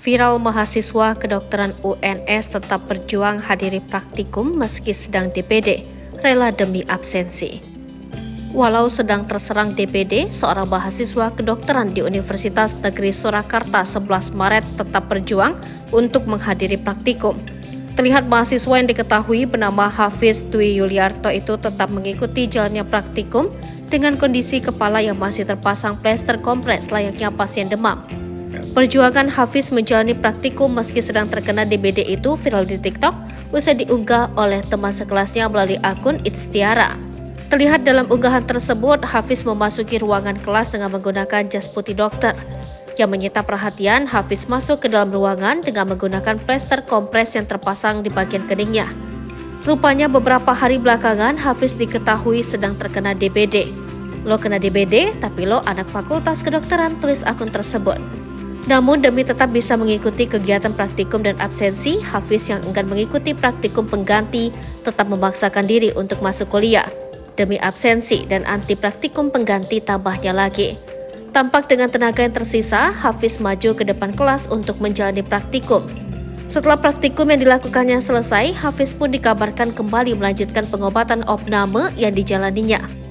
Viral mahasiswa kedokteran UNS tetap berjuang hadiri praktikum meski sedang DPD, rela demi absensi. Walau sedang terserang DPD, seorang mahasiswa kedokteran di Universitas Negeri Surakarta 11 Maret tetap berjuang untuk menghadiri praktikum. Terlihat mahasiswa yang diketahui bernama Hafiz Dwi Yuliarto itu tetap mengikuti jalannya praktikum dengan kondisi kepala yang masih terpasang plester kompres layaknya pasien demam. Perjuangan Hafiz menjalani praktikum meski sedang terkena DBD itu viral di TikTok usai diunggah oleh teman sekelasnya melalui akun It's Tiara. Terlihat dalam unggahan tersebut, Hafiz memasuki ruangan kelas dengan menggunakan jas putih dokter. Yang menyita perhatian, Hafiz masuk ke dalam ruangan dengan menggunakan plester kompres yang terpasang di bagian keningnya. Rupanya beberapa hari belakangan, Hafiz diketahui sedang terkena DBD. Lo kena DBD, tapi lo anak fakultas kedokteran, tulis akun tersebut. Namun demi tetap bisa mengikuti kegiatan praktikum dan absensi, Hafiz yang enggan mengikuti praktikum pengganti tetap memaksakan diri untuk masuk kuliah. Demi absensi dan anti praktikum pengganti tambahnya lagi. Tampak dengan tenaga yang tersisa, Hafiz maju ke depan kelas untuk menjalani praktikum. Setelah praktikum yang dilakukannya selesai, Hafiz pun dikabarkan kembali melanjutkan pengobatan opname yang dijalaninya.